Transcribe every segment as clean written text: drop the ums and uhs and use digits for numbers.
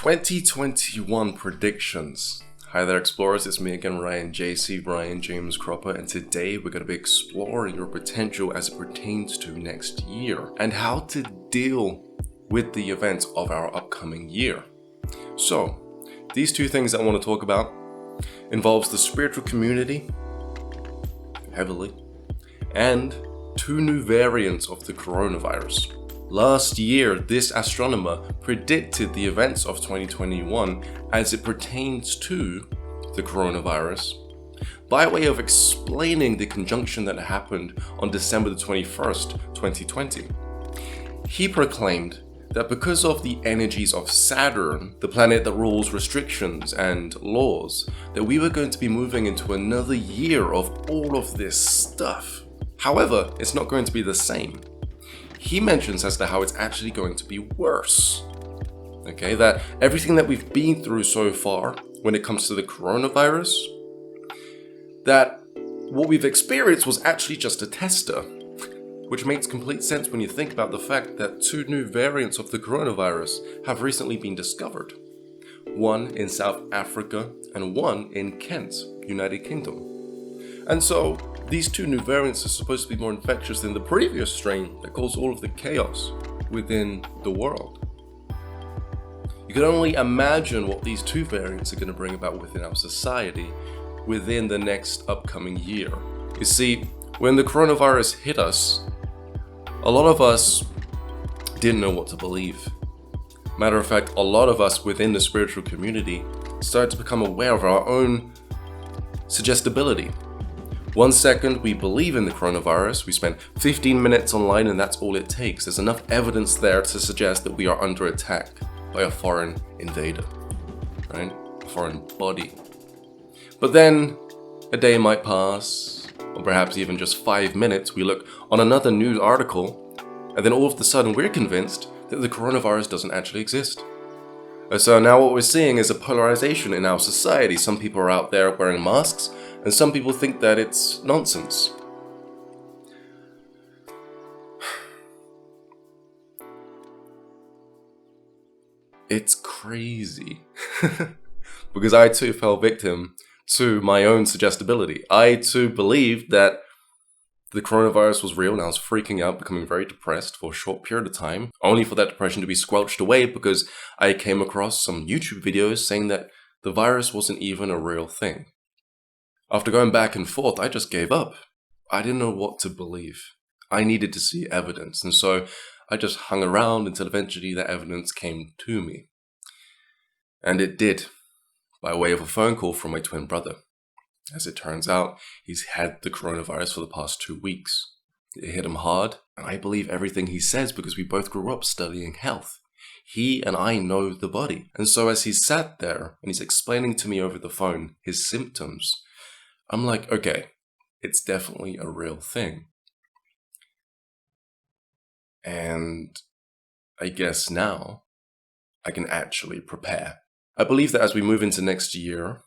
2021 predictions. Hi there explorers, it's me again, Ryan JC, Ryan James Cropper, and today we're going to be exploring your potential as it pertains to next year and how to deal with the events of our upcoming year. So, these two things I want to talk about involves the spiritual community, heavily, and two new variants of the coronavirus. Last year, this astronomer predicted the events of 2021 as it pertains to the coronavirus by way of explaining the conjunction that happened on December the 21st, 2020. He proclaimed that because of the energies of Saturn, the planet that rules restrictions and laws, that we were going to be moving into another year of all of this stuff. However, it's not going to be the same. He mentions as to how it's actually going to be worse. Okay, that everything that we've been through so far when it comes to the coronavirus, that what we've experienced was actually just a tester, which makes complete sense when you think about the fact that two new variants of the coronavirus have recently been discovered. One in South Africa and one in Kent, United Kingdom. And so, these two new variants are supposed to be more infectious than the previous strain that caused all of the chaos within the world. You can only imagine what these two variants are going to bring about within our society within the next upcoming year. You see, when the coronavirus hit us, a lot of us didn't know what to believe. Matter of fact, a lot of us within the spiritual community started to become aware of our own suggestibility. 1 second we believe in the coronavirus, we spend 15 minutes online and that's all it takes. There's enough evidence there to suggest that we are under attack by a foreign invader, right? A foreign body. But then a day might pass, or perhaps even just 5 minutes, we look on another news article, and then all of a sudden we're convinced that the coronavirus doesn't actually exist. So now what we're seeing is a polarization in our society. Some people are out there wearing masks, and some people think that it's nonsense. It's crazy. Because I too fell victim to my own suggestibility. I too believed that the coronavirus was real and I was freaking out, becoming very depressed for a short period of time, only for that depression to be squelched away because I came across some YouTube videos saying that the virus wasn't even a real thing. After going back and forth, I just gave up. I didn't know what to believe. I needed to see evidence, and so I just hung around until eventually that evidence came to me. And it did, by way of a phone call from my twin brother. As it turns out, he's had the coronavirus for the past 2 weeks. It hit him hard, and I believe everything he says because we both grew up studying health. He and I know the body. And so as he sat there and he's explaining to me over the phone his symptoms, I'm like, okay, it's definitely a real thing. And I guess now I can actually prepare. I believe that as we move into next year,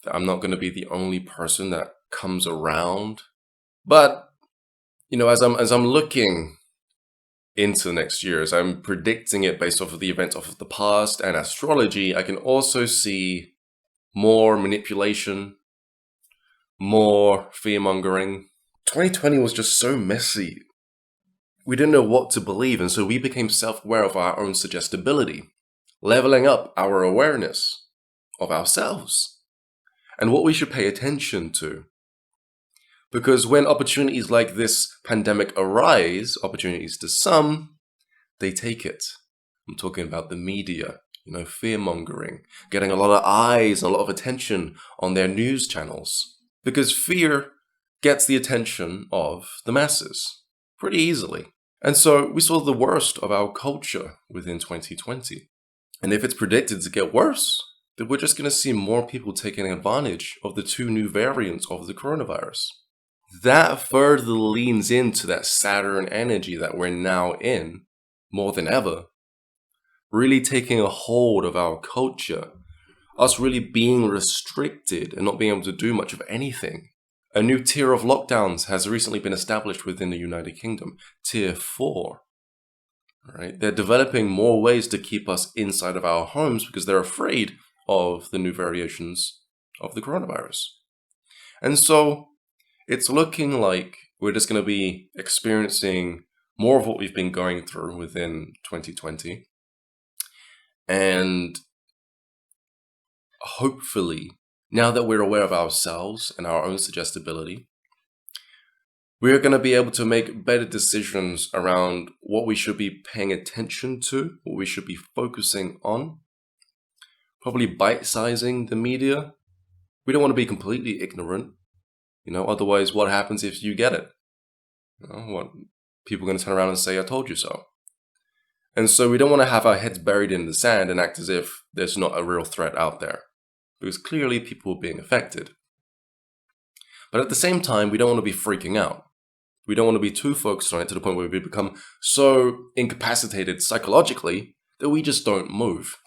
that I'm not going to be the only person that comes around. But, you know, as I'm looking into next year, as I'm predicting it based off of the events of the past and astrology, I can also see more manipulation, more fear-mongering. 2020 was just so messy. We didn't know what to believe, and so we became self-aware of our own suggestibility, leveling up our awareness of ourselves and what we should pay attention to. Because when opportunities like this pandemic arise, opportunities to some, they take it. I'm talking about the media, fear-mongering, getting a lot of eyes and a lot of attention on their news channels. Because fear gets the attention of the masses pretty easily. And so we saw the worst of our culture within 2020. And if it's predicted to get worse, then we're just going to see more people taking advantage of the two new variants of the coronavirus. That further leans into that Saturn energy that we're now in more than ever, really taking a hold of our culture, us really being restricted and not being able to do much of anything. A new tier of lockdowns has recently been established within the United Kingdom, Tier 4. right? They're developing more ways to keep us inside of our homes because they're afraid of the new variations of the coronavirus. And so it's looking like we're just going to be experiencing more of what we've been going through within 2020. And hopefully, now that we're aware of ourselves and our own suggestibility, we're going to be able to make better decisions around what we should be paying attention to, what we should be focusing on, probably bite-sizing the media. We don't want to be completely ignorant, otherwise what happens if you get it? What people are going to turn around and say, I told you so. And so we don't want to have our heads buried in the sand and act as if there's not a real threat out there, because clearly people are being affected. But at the same time, we don't want to be freaking out. We don't want to be too focused on it to the point where we become so incapacitated psychologically that we just don't move.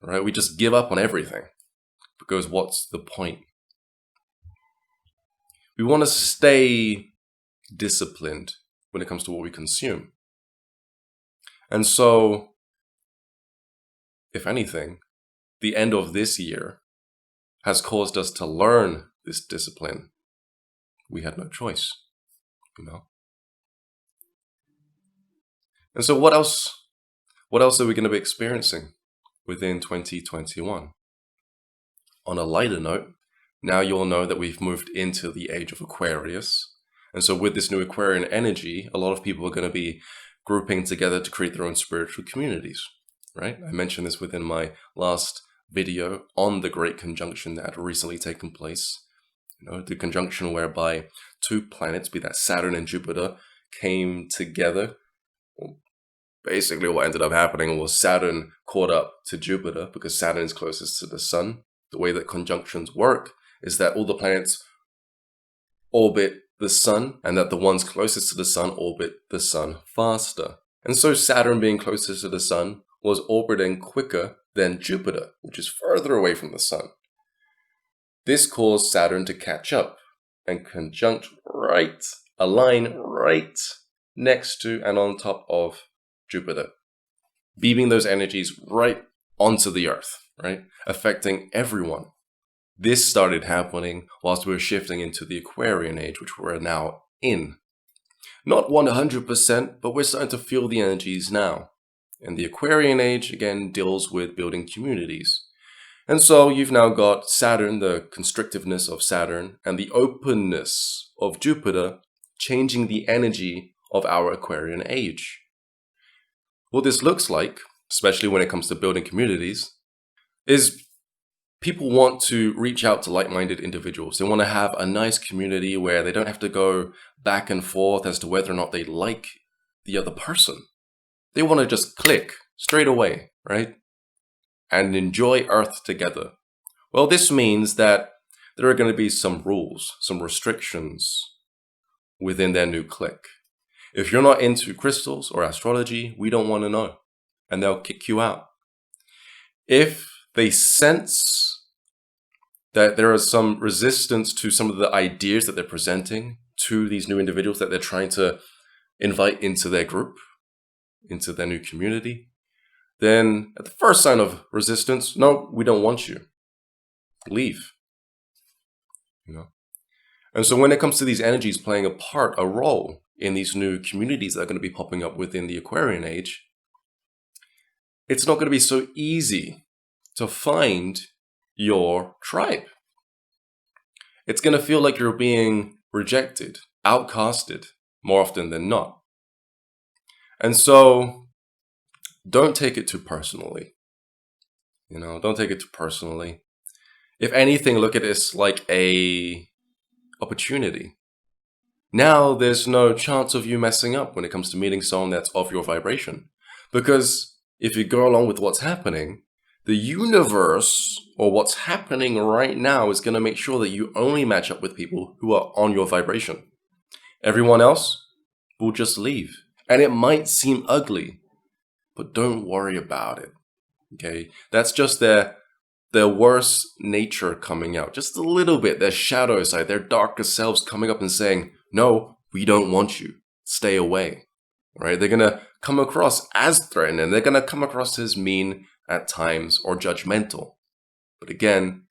Right? We just give up on everything. Because what's the point? We want to stay disciplined when it comes to what we consume. And so, if anything, the end of this year has caused us to learn this discipline. We had no choice, And so what else are we going to be experiencing within 2021? On a lighter note, now you'll know that we've moved into the age of Aquarius. And so with this new Aquarian energy, a lot of people are going to be grouping together to create their own spiritual communities, right? I mentioned this within my last video on the Great Conjunction that had recently taken place. The conjunction whereby two planets, be that Saturn and Jupiter, came together. Well, basically what ended up happening was Saturn caught up to Jupiter because Saturn is closest to the Sun. The way that conjunctions work is that all the planets orbit the Sun and that the ones closest to the Sun orbit the Sun faster. And so Saturn, being closest to the Sun, was orbiting quicker than Jupiter, which is further away from the Sun. This caused Saturn to catch up and conjunct align right next to and on top of Jupiter, beaming those energies right onto the Earth, right? Affecting everyone. This started happening whilst we were shifting into the Aquarian age, which we're now in. Not 100%, but we're starting to feel the energies now. And the Aquarian age, again, deals with building communities. And so you've now got Saturn, the constrictiveness of Saturn, and the openness of Jupiter changing the energy of our Aquarian age. What this looks like, especially when it comes to building communities, is people want to reach out to like-minded individuals. They want to have a nice community where they don't have to go back and forth as to whether or not they like the other person. They want to just click straight away, right? And enjoy Earth together. Well, this means that there are going to be some rules, some restrictions within their new clique. If you're not into crystals or astrology, we don't want to know, and they'll kick you out. If they sense that there is some resistance to some of the ideas that they're presenting to these new individuals that they're trying to invite into their group, into their new community, then at the first sign of resistance, no, we don't want you. Leave. And so when it comes to these energies playing a role in these new communities that are going to be popping up within the Aquarian age, it's not going to be so easy to find your tribe. It's going to feel like you're being rejected, outcasted, more often than not. And so don't take it too personally. Don't take it too personally. If anything, look at this like a opportunity. Now there's no chance of you messing up when it comes to meeting someone that's of your vibration. Because if you go along with what's happening, the universe, or what's happening right now, is going to make sure that you only match up with people who are on your vibration. Everyone else will just leave. And it might seem ugly, but don't worry about it. Okay? That's just their worst nature coming out. Just a little bit, their shadow side, their darker selves coming up and saying, no, we don't want you. Stay away. right? They're going to come across as threatening. They're going to come across as mean at times or judgmental. But again,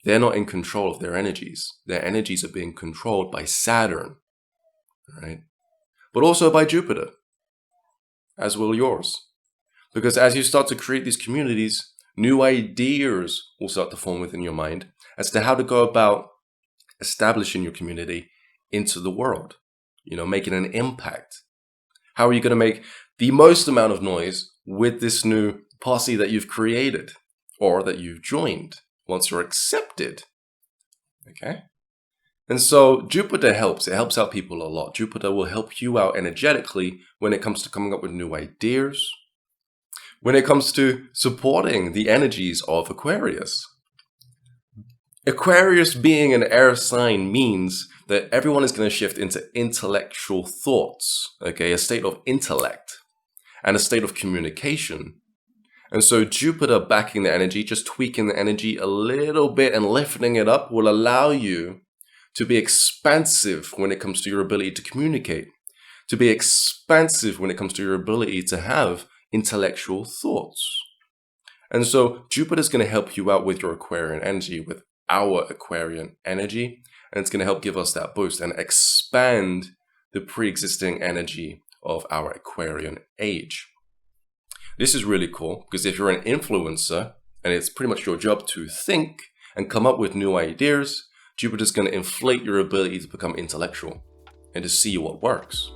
they're not in control of their energies. Their energies are being controlled by Saturn, right? But also by Jupiter, as will yours. Because as you start to create these communities, new ideas will start to form within your mind as to how to go about establishing your community into the world, making an impact. How are you going to make the most amount of noise with this new posse that you've created or that you've joined once you're accepted? Okay. And so Jupiter helps. It helps out people a lot. Jupiter will help you out energetically when it comes to coming up with new ideas, when it comes to supporting the energies of Aquarius. Aquarius being an air sign means that everyone is going to shift into intellectual thoughts, okay, a state of intellect and a state of communication. And so Jupiter backing the energy, just tweaking the energy a little bit and lifting it up will allow you to be expansive when it comes to your ability to communicate, to be expansive when it comes to your ability to have intellectual thoughts. And so Jupiter is going to help you out with your Aquarian energy, with our Aquarian energy, and it's going to help give us that boost and expand the pre-existing energy of our Aquarian age. This is really cool because if you're an influencer and it's pretty much your job to think and come up with new ideas, Jupiter's going to inflate your ability to become intellectual and to see what works.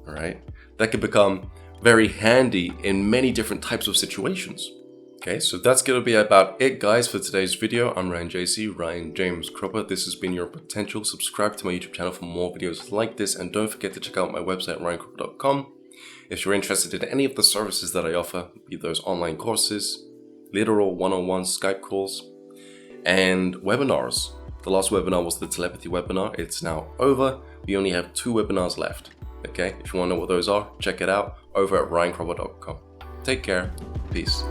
All right? That can become very handy in many different types of situations. Okay, so that's going to be about it, guys, for today's video. I'm Ryan JC, Ryan James Cropper. This has been Your Potential. Subscribe to my YouTube channel for more videos like this, and don't forget to check out my website, ryancropper.com. If you're interested in any of the services that I offer, be those online courses, literal one-on-one Skype calls, and webinars. The last webinar was the telepathy webinar. It's now over. We only have 2 webinars left. Okay, if you want to know what those are, check it out over at ryancropper.com. Take care. Peace.